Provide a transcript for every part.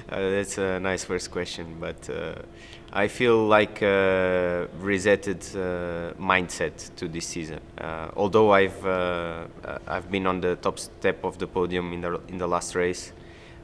That's a nice first question, but I feel like resetted mindset to this season. Although I've been on the top step of the podium in the last race,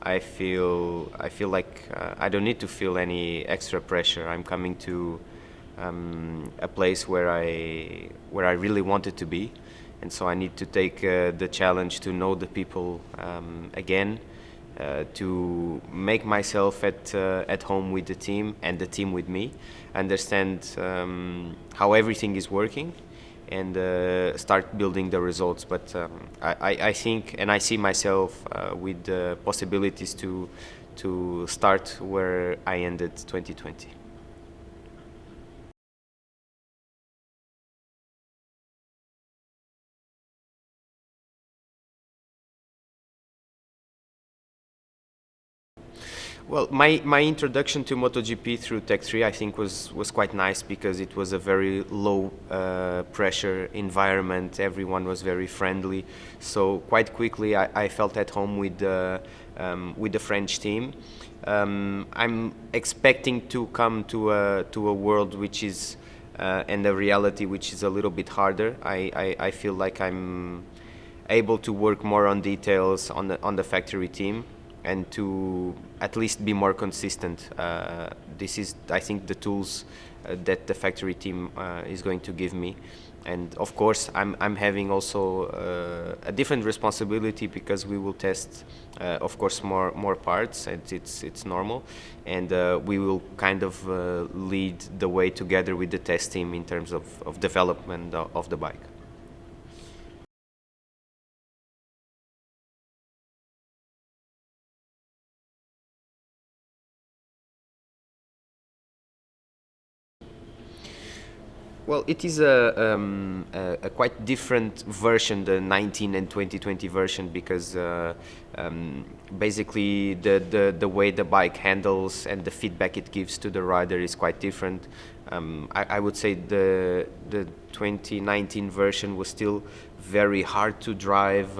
I feel like I don't need to feel any extra pressure. I'm coming to a place where I really wanted to be, and so I need to take the challenge to know the people again, to make myself at home with the team and the team with me, understand how everything is working, and start building the results. But I think and I see myself with the possibilities to start where I ended 2020. Well, my introduction to MotoGP through Tech 3 I think was quite nice because it was a very low pressure environment. Everyone was very friendly. So quite quickly I felt at home with the French team. I'm expecting to come to a world which is and a reality which is a little bit harder. I feel like I'm able to work more on details on the factory team and to at least be more consistent. This is, I think, the tools that the factory team is going to give me. And of course, I'm having also a different responsibility because we will test, of course, more parts. And it's normal, and we will kind of lead the way together with the test team in terms of development of the bike. Well, it is a quite different version, the 19 and 2020 version, because basically the way the bike handles and the feedback it gives to the rider is quite different. I would say the 2019 version was still very hard to drive.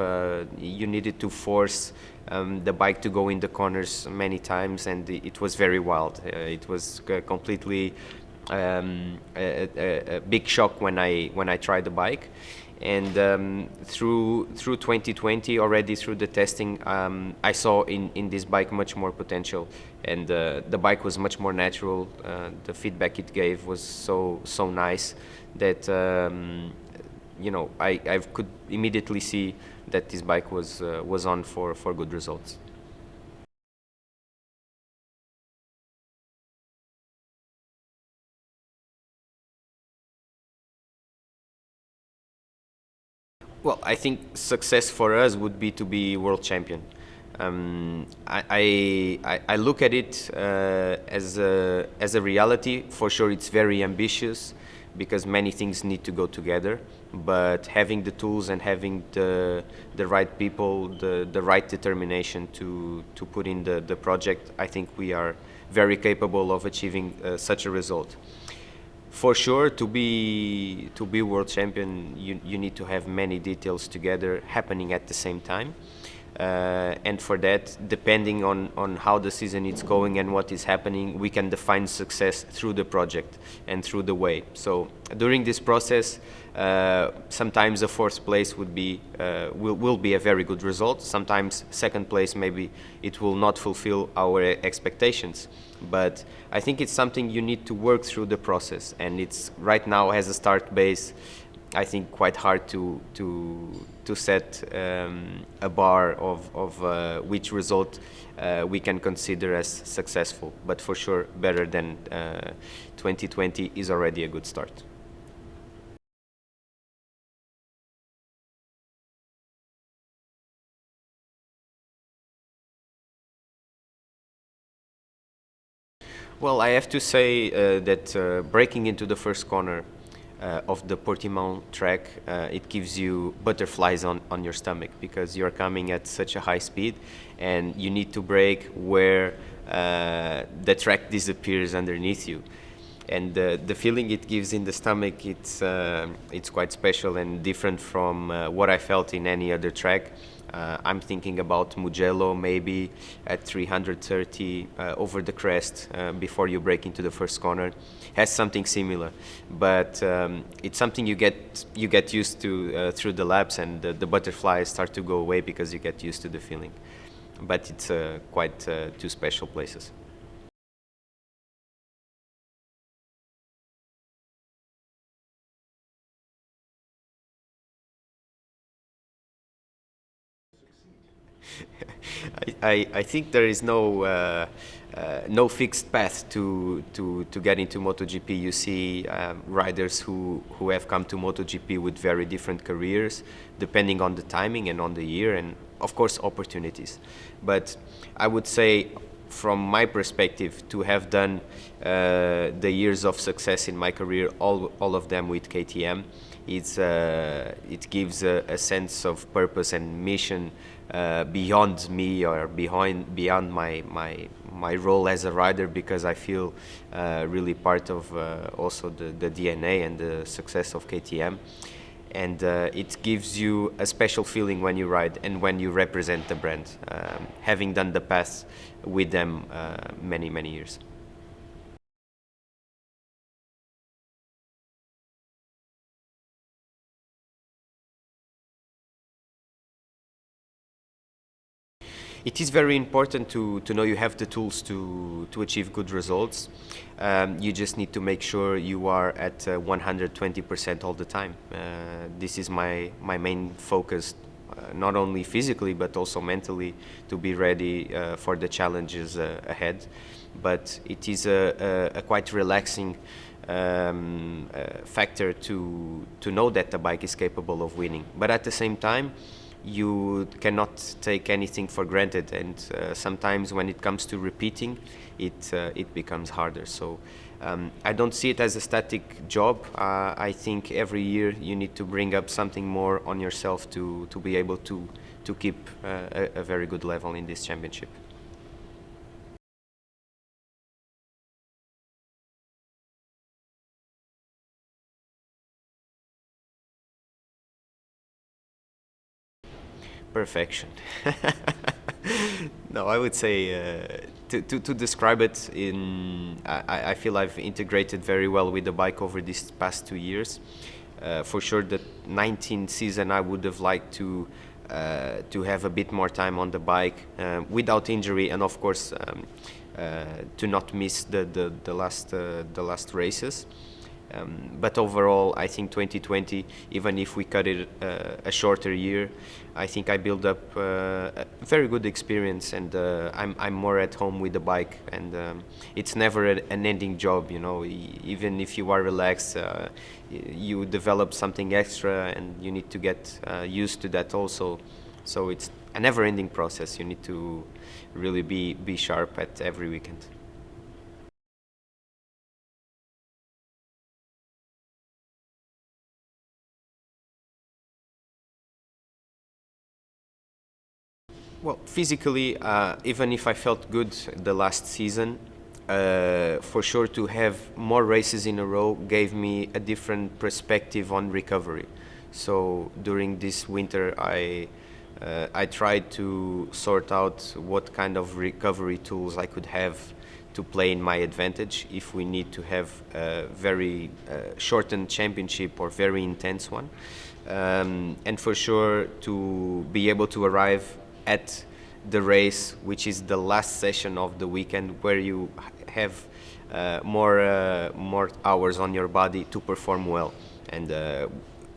You needed to force the bike to go in the corners many times, and it was very wild. It was completely a big shock when I tried the bike, and through 2020 already through the testing, I saw in this bike much more potential, and the bike was much more natural. The feedback it gave was so nice that I could immediately see that this bike was on for good results. Well, I think success for us would be to be world champion. I look at it as a reality. For sure, it's very ambitious because many things need to go together. But having the tools and having the right people, the right determination to put in the project, I think we are very capable of achieving such a result. For sure, to be world champion, you need to have many details together happening at the same time, and for that, depending on how the season is going and what is happening, we can define success through the project and through the way. So during this process, sometimes a fourth place will be a very good result. Sometimes second place, maybe it will not fulfill our expectations. But I think it's something you need to work through the process, and it's right now as a start base, I think quite hard to set a bar of which result we can consider as successful. But for sure, better than 2020 is already a good start. Well, I have to say that breaking into the first corner of the Portimão track, it gives you butterflies on your stomach because you're coming at such a high speed and you need to brake where the track disappears underneath you. And the feeling it gives in the stomach, it's quite special and different from what I felt in any other track. I'm thinking about Mugello maybe at 330 over the crest before you break into the first corner. Has something similar, but it's something you get used to through the laps, and the butterflies start to go away because you get used to the feeling. But it's quite two special places. I think there is no fixed path to get into MotoGP. You see riders who have come to MotoGP with very different careers, depending on the timing and on the year, and of course opportunities. But I would say, from my perspective, to have done the years of success in my career, all of them with KTM, it gives a sense of purpose and mission beyond me, or beyond my role as a rider, because I feel really part of also the DNA and the success of KTM. And it gives you a special feeling when you ride and when you represent the brand, having done the path with them many years. It is very important to know you have the tools to achieve good results. You just need to make sure you are at 120% all the time. This is my main focus, not only physically but also mentally, to be ready for the challenges ahead. But it is a quite relaxing factor to know that the bike is capable of winning. But at the same time, you cannot take anything for granted, and sometimes when it comes to repeating, it becomes harder. So I don't see it as a static job. I think every year you need to bring up something more on yourself to be able to keep a very good level in this championship. Perfection. No, I would say to describe it I feel I've integrated very well with the bike over these past 2 years. For sure, the 19 season I would have liked to have a bit more time on the bike without injury, and of course to not miss the last races. But overall, I think 2020, even if we cut it a shorter year, I think I built up a very good experience, and I'm more at home with the bike, and it's never an ending job, you know. Even if you are relaxed, you develop something extra, and you need to get used to that also. So it's a never-ending process. You need to really be sharp at every weekend. Well, physically, even if I felt good the last season, for sure to have more races in a row gave me a different perspective on recovery. So during this winter, I tried to sort out what kind of recovery tools I could have to play in my advantage if we need to have a very shortened championship or very intense one. And for sure to be able to arrive at the race, which is the last session of the weekend, where you have more hours on your body to perform well. And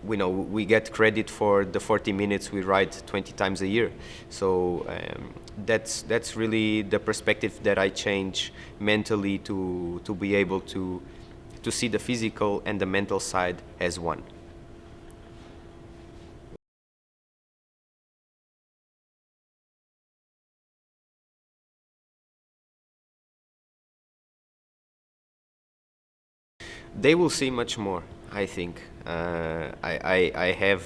we know we get credit for the 40 minutes we ride 20 times a year. So that's really the perspective that I change mentally to be able to see the physical and the mental side as one. They will see much more, I think. I have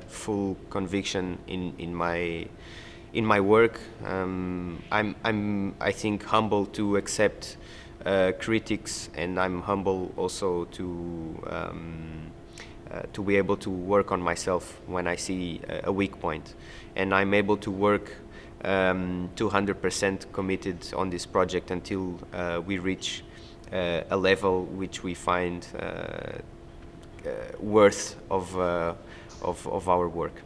full conviction in my work. I think humble to accept critics, and I'm humble also to be able to work on myself when I see a weak point, and I'm able to work 200% committed on this project until we reach a level which we find worth of our work.